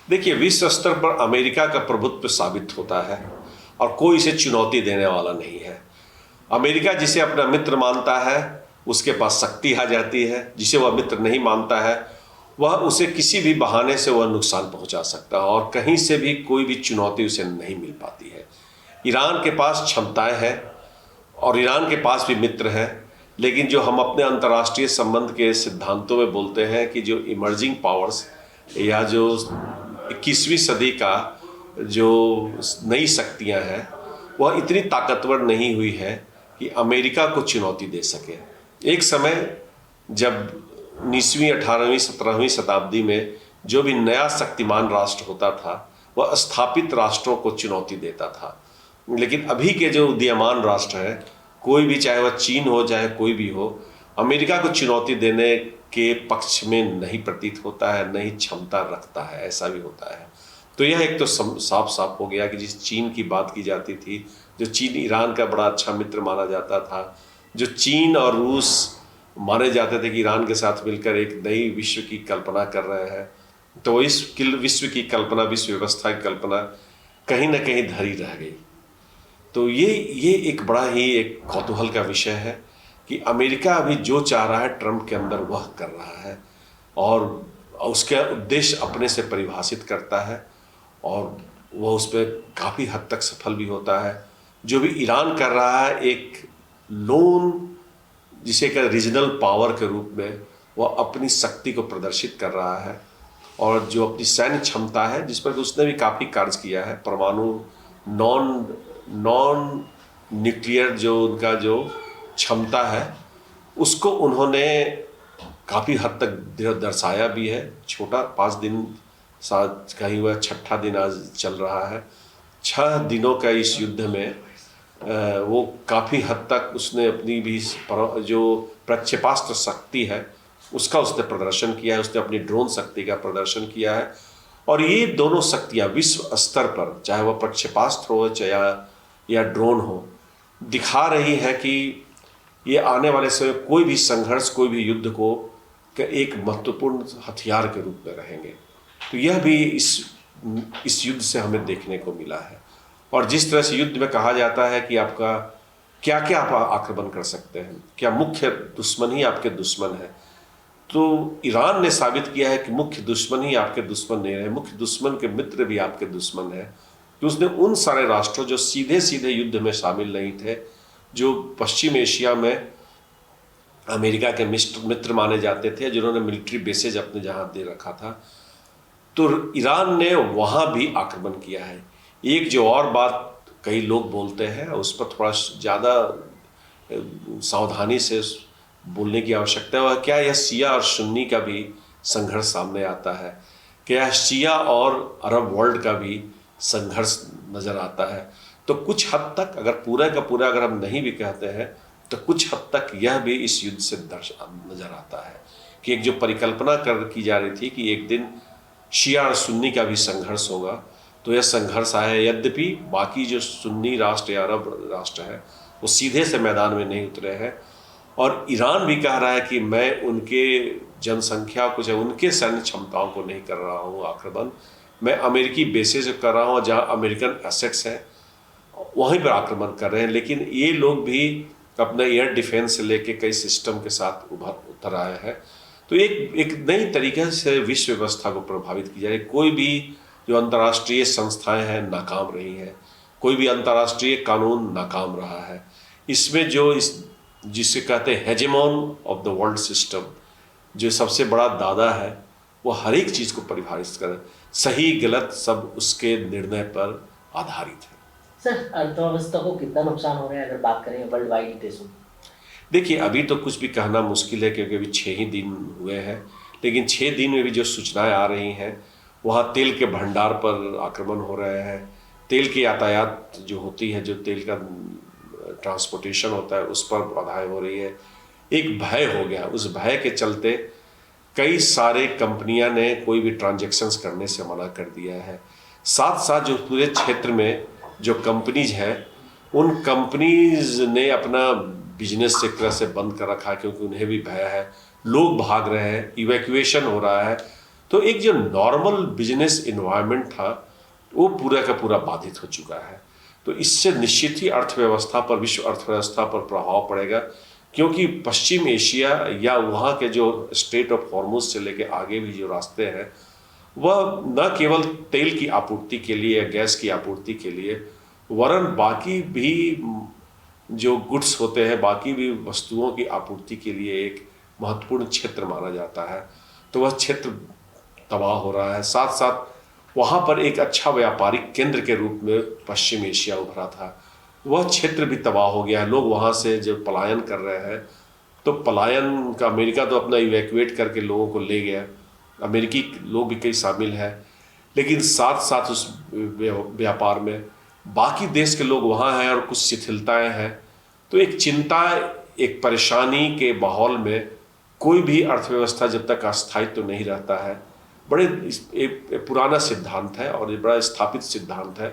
देखिए, विश्व स्तर पर अमेरिका का प्रभुत्व साबित होता है और कोई इसे चुनौती देने वाला नहीं है। अमेरिका जिसे अपना मित्र मानता है उसके पास शक्ति आ जाती है, जिसे वह मित्र नहीं मानता है वह उसे किसी भी बहाने से वह नुकसान पहुंचा सकता है और कहीं से भी कोई भी चुनौती उसे नहीं मिल पाती है। ईरान के पास क्षमताएं हैं और ईरान के पास भी मित्र हैं, लेकिन जो हम अपने अंतर्राष्ट्रीय संबंध के सिद्धांतों में बोलते हैं कि जो इमर्जिंग पावर्स या जो 21वीं सदी का जो नई शक्तियां हैं वह इतनी ताकतवर नहीं हुई है कि अमेरिका को चुनौती दे सके। एक समय जब 19वीं 18वीं 17वीं शताब्दी में जो भी नया शक्तिमान राष्ट्र होता था वह स्थापित राष्ट्रों को चुनौती देता था, लेकिन अभी के जो उदीयमान राष्ट्र हैं, कोई भी, चाहे वह चीन हो चाहे कोई भी हो, अमेरिका को चुनौती देने के पक्ष में नहीं प्रतीत होता है, नहीं क्षमता रखता है। ऐसा भी होता है। तो यह एक तो साफ साफ हो गया कि जिस चीन की बात की जाती थी, जो चीन ईरान का बड़ा अच्छा मित्र माना जाता था, जो चीन और रूस माने जाते थे कि ईरान के साथ मिलकर एक नई विश्व की कल्पना कर रहे हैं, तो इस विश्व की कल्पना, विश्व व्यवस्था की कल्पना कहीं ना कहीं धरी रह गई। तो ये एक बड़ा ही एक कौतूहल का विषय है कि अमेरिका अभी जो चाह रहा है ट्रंप के अंदर वह कर रहा है और उसका उद्देश्य अपने से परिभाषित करता है और वह उस पर काफ़ी हद तक सफल भी होता है। जो भी ईरान कर रहा है एक लोन, जिसे का रीजनल पावर के रूप में वह अपनी शक्ति को प्रदर्शित कर रहा है और जो अपनी सैन्य क्षमता है जिस पर उसने भी काफ़ी कार्य किया है, परमाणु नॉन न्यूक्लियर जो उनका जो क्षमता है उसको उन्होंने काफ़ी हद तक दर्शाया भी है। छोटा 5 दिन साथ कहीं हुआ, 6ठा दिन आज चल रहा है। 6 दिनों का इस युद्ध में वो काफ़ी हद तक उसने अपनी भी जो प्रक्षेपास्त्र शक्ति है उसका उसने प्रदर्शन किया है, उसने अपनी ड्रोन शक्ति का प्रदर्शन किया है। और ये दोनों शक्तियाँ विश्व स्तर पर, चाहे वह प्रक्षेपास्त्र हो चाहे या ड्रोन हो, दिखा रही है कि ये आने वाले समय कोई भी संघर्ष, कोई भी युद्ध को एक महत्वपूर्ण हथियार के रूप में रहेंगे। तो यह भी इस युद्ध से हमें देखने को मिला है। और जिस तरह से युद्ध में कहा जाता है कि आपका क्या क्या आप आक्रमण कर सकते हैं, क्या मुख्य दुश्मन ही आपके दुश्मन है, तो ईरान ने साबित किया है कि मुख्य दुश्मन ही आपके दुश्मन नहीं रहे, मुख्य दुश्मन के मित्र भी आपके दुश्मन है। तो उसने उन सारे राष्ट्रों जो सीधे सीधे युद्ध में शामिल नहीं थे, जो पश्चिम एशिया में अमेरिका के मित्र माने जाते थे, जिन्होंने मिलिट्री बेसेज अपने जहाँ दे रखा था, तो ईरान ने वहाँ भी आक्रमण किया है। एक जो और बात कई लोग बोलते हैं उस पर थोड़ा ज़्यादा सावधानी से बोलने की आवश्यकता है, वह क्या यह शिया और सुन्नी का भी संघर्ष सामने आता है, क्या शिया और अरब वर्ल्ड का भी संघर्ष नज़र आता है। तो कुछ हद तक, अगर पूरा का पूरा अगर हम नहीं भी कहते हैं, तो कुछ हद तक यह भी इस युद्ध से नज़र आता है कि एक जो परिकल्पना की जा रही थी कि एक दिन शिया और सुन्नी का भी संघर्ष होगा, तो यह संघर्ष आया है। यद्यपि बाकी जो सुन्नी राष्ट्र या अरब राष्ट्र है वो सीधे से मैदान में नहीं उतरे हैं और ईरान भी कह रहा है कि मैं उनके जनसंख्या को, चाहे उनके सैन्य क्षमताओं को नहीं कर रहा हूँ आक्रमण, मैं अमेरिकी बेसिस कर रहा हूँ, जहाँ अमेरिकन एसेट्स हैं वहीं पर आक्रमण कर रहे हैं। लेकिन ये लोग भी अपना एयर डिफेंस से लेके कई सिस्टम के साथ उतर आए हैं। तो एक नई तरीके से विश्व व्यवस्था को प्रभावित की जा रही है। कोई भी जो अंतर्राष्ट्रीय संस्थाएं हैं नाकाम रही हैं, कोई भी अंतर्राष्ट्रीय कानून नाकाम रहा है। इसमें जो जिसे कहते हैं हेजेमोन ऑफ द वर्ल्ड सिस्टम, जो सबसे बड़ा दादा है, वो हर एक चीज़ को परिभाषित कर, सही गलत सब उसके निर्णय पर आधारित है। सर, अर्थव्यवस्था को कितना नुकसान हो रहा है अगर बात करें वर्ल्ड वाइड देशों? देखिए, अभी तो कुछ भी कहना मुश्किल है क्योंकि अभी 6 ही दिन हुए हैं, लेकिन 6 दिन में भी जो सूचनाएं आ रही हैं, वहाँ तेल के भंडार पर आक्रमण हो रहे हैं, तेल की यातायात जो होती है, जो तेल का ट्रांसपोर्टेशन होता है, उस पर बाधाएं हो रही है। एक भय हो गया, उस भय के चलते कई सारे कंपनियां ने कोई भी ट्रांजैक्शंस करने से मना कर दिया है। साथ साथ जो पूरे क्षेत्र में जो कंपनीज है, उन कंपनीज ने अपना बिजनेस एक तरह से बंद कर रखा है क्योंकि उन्हें भी भय है, लोग भाग रहे हैं, इवैक्यूएशन हो रहा है। तो एक जो नॉर्मल बिजनेस इन्वायरमेंट था वो पूरा का पूरा बाधित हो चुका है। तो इससे निश्चित ही अर्थव्यवस्था पर, विश्व अर्थव्यवस्था पर प्रभाव पड़ेगा, क्योंकि पश्चिम एशिया या वहाँ के जो स्ट्रेट ऑफ हॉर्मुज से लेके आगे भी जो रास्ते हैं वह न केवल तेल की आपूर्ति के लिए या गैस की आपूर्ति के लिए, वरन बाकी भी जो गुड्स होते हैं, बाकी भी वस्तुओं की आपूर्ति के लिए एक महत्वपूर्ण क्षेत्र माना जाता है। तो वह क्षेत्र तबाह हो रहा है। साथ साथ वहाँ पर एक अच्छा व्यापारिक केंद्र के रूप में पश्चिम एशिया उभरा था, वह क्षेत्र भी तबाह हो गया है। लोग वहाँ से जब पलायन कर रहे हैं, तो पलायन का अमेरिका तो अपना इवैक्यूएट करके लोगों को ले गया, अमेरिकी लोग भी कई शामिल हैं, लेकिन साथ साथ उस व्यापार में बाकी देश के लोग वहाँ हैं और कुछ शिथिलताएं हैं। तो एक चिंता, एक परेशानी के माहौल में कोई भी अर्थव्यवस्था जब तक अस्थायित्व नहीं रहता है, बड़े एक पुराना सिद्धांत है और ये बड़ा स्थापित सिद्धांत है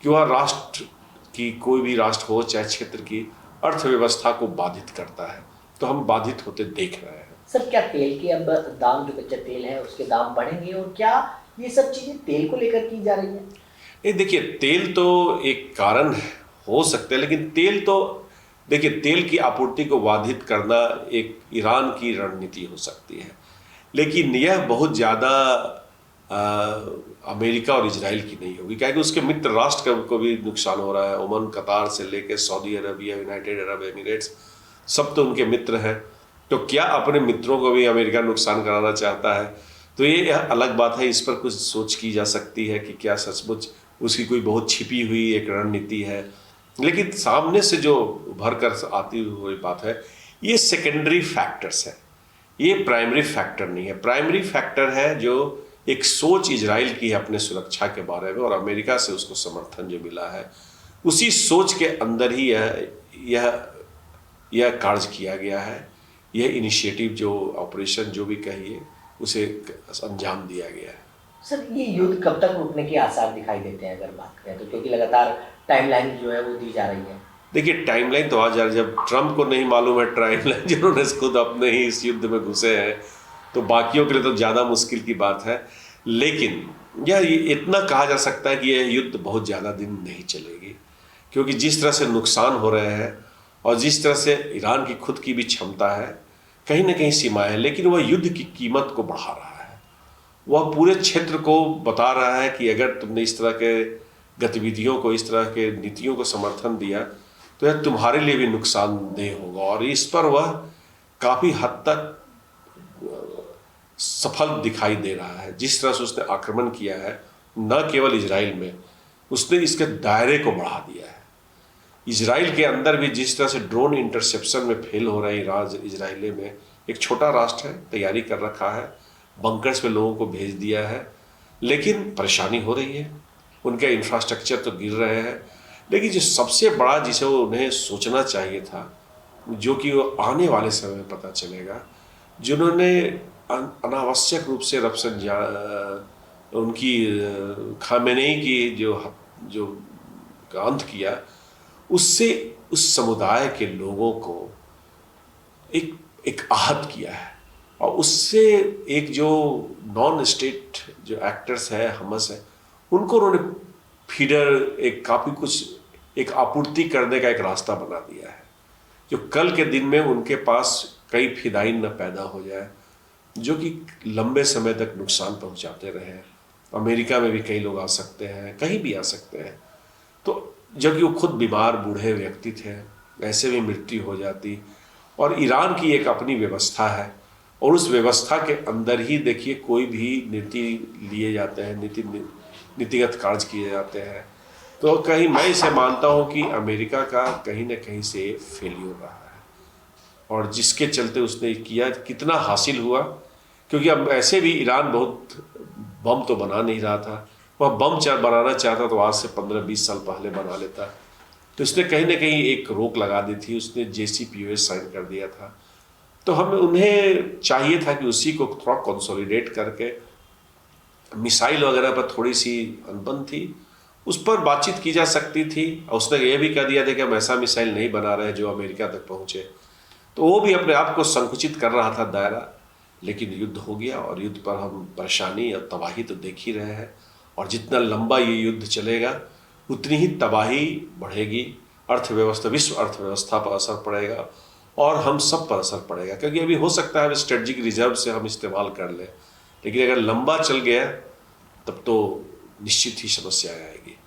कि वह राष्ट्र की, कोई भी राष्ट्र हो चाहे क्षेत्र की अर्थव्यवस्था को बाधित करता है। तो हम बाधित होते देख रहे हैं। सर, क्या तेल के अब दाम, जो कच्चा तेल है उसके दाम बढ़ेंगे, और क्या ये सब चीजें तेल को लेकर की जा रही है? ये देखिए, तेल तो एक कारण हो सकता है, लेकिन तेल तो देखिए, तेल की आपूर्ति को बाधित करना एक ईरान की रणनीति हो सकती है, लेकिन यह बहुत ज़्यादा अमेरिका और इजराइल की नहीं होगी, क्योंकि उसके मित्र राष्ट्र को भी नुकसान हो रहा है। ओमान, कतार से लेकर Saudi Arabia, United Arab Emirates, सब तो उनके मित्र हैं। तो क्या अपने मित्रों को भी अमेरिका नुकसान कराना चाहता है? तो ये अलग बात है, इस पर कुछ सोच की जा सकती है कि क्या सचमुच उसकी कोई बहुत छिपी हुई एक रणनीति है। लेकिन सामने से जो उभर कर आती हुई बात है, ये सेकेंडरी फैक्टर्स है, ये प्राइमरी फैक्टर नहीं है। प्राइमरी फैक्टर है जो एक सोच इजराइल की है अपने सुरक्षा के बारे में, और अमेरिका से उसको समर्थन जो मिला है, उसी सोच के अंदर ही यह कार्य किया गया है। यह इनिशिएटिव, जो ऑपरेशन जो भी कहिए, उसे अंजाम दिया गया है। सर, ये युद्ध कब तक रुकने के आसार दिखाई देते हैं अगर बात करें तो, क्योंकि लगातार टाइमलाइन जो है वो दी जा रही है? देखिए, टाइमलाइन तो आज जब ट्रम्प को नहीं मालूम है टाइमलाइन, जिन्होंने खुद अपने ही इस युद्ध में घुसे हैं, तो बाकियों के लिए तो ज़्यादा मुश्किल की बात है। लेकिन यह इतना कहा जा सकता है कि यह युद्ध बहुत ज़्यादा दिन नहीं चलेगी, क्योंकि जिस तरह से नुकसान हो रहे हैं और जिस तरह से ईरान की खुद की भी क्षमता है, कहीं ना कहीं सीमाएं हैं, लेकिन वह युद्ध की कीमत को बढ़ा रहा है। वह पूरे क्षेत्र को बता रहा है कि अगर तुमने इस तरह के गतिविधियों को, इस तरह के नीतियों को समर्थन दिया, तो यह तुम्हारे लिए भी नुकसानदेह होगा। और इस पर वह काफ़ी हद तक सफल दिखाई दे रहा है। जिस तरह से उसने आक्रमण किया है, न केवल इजराइल में, उसने इसके दायरे को बढ़ा दिया है। इजराइल के अंदर भी जिस तरह से ड्रोन इंटरसेप्शन में फेल हो रहे हैं इजराइल में, एक छोटा राष्ट्र है, तैयारी कर रखा है, बंकर्स में लोगों को भेज दिया है, लेकिन परेशानी हो रही है, उनके इंफ्रास्ट्रक्चर तो गिर रहे हैं। लेकिन जो सबसे बड़ा जिसे वो उन्हें सोचना चाहिए था, जो कि वो आने वाले समय में पता चलेगा, जिन्होंने अनावश्यक रूप से उनकी खामेनेई की जो अंत किया, उससे उस समुदाय के लोगों को एक आहत किया है। और उससे एक जो नॉन स्टेट जो एक्टर्स है, हमस है, उनको उन्होंने फीडर, एक काफ़ी कुछ एक आपूर्ति करने का एक रास्ता बना दिया है, जो कल के दिन में उनके पास कई फिदाइन न पैदा हो जाए, जो कि लंबे समय तक नुकसान पहुंचाते रहे। अमेरिका में भी कई लोग आ सकते हैं, कहीं भी आ सकते हैं। तो जबकि वो खुद बीमार बूढ़े व्यक्ति थे, ऐसे भी मृत्यु हो जाती। और ईरान की एक अपनी व्यवस्था है, और उस व्यवस्था के अंदर ही देखिए कोई भी नीति लिए जाते हैं, नीतिगत कार्य किए जाते हैं। तो कहीं मैं इसे मानता हूँ कि अमेरिका का कहीं ना कहीं से फेल्यूर रहा है, और जिसके चलते उसने किया, कितना हासिल हुआ, क्योंकि अब ऐसे भी ईरान बहुत बम तो बना नहीं रहा था। वह बम बनाना चाहता तो आज से 15-20 साल पहले बना लेता। तो उसने कहीं ना कहीं एक रोक लगा दी थी, उसने JCPOA साइन कर दिया था। तो हमें उन्हें चाहिए था कि उसी को थोड़ा कंसोलिडेट करके, मिसाइल वगैरह पर थोड़ी सी अनबन थी, उस पर बातचीत की जा सकती थी। और उसने ये भी कह दिया था कि हम ऐसा मिसाइल नहीं बना रहे जो अमेरिका तक पहुँचे। तो वो भी अपने आप को संकुचित कर रहा था दायरा, लेकिन युद्ध हो गया और युद्ध पर हम परेशानी और तबाही तो देख ही रहे हैं। और जितना लंबा ये युद्ध चलेगा उतनी ही तबाही बढ़ेगी, अर्थव्यवस्था, विश्व अर्थव्यवस्था पर असर पड़ेगा और हम सब पर असर पड़ेगा। क्योंकि अभी हो सकता है स्ट्रेटजिक रिजर्व से हम इस्तेमाल कर लें, लेकिन अगर लंबा चल गया तब तो निश्चित ही समस्या आएगी।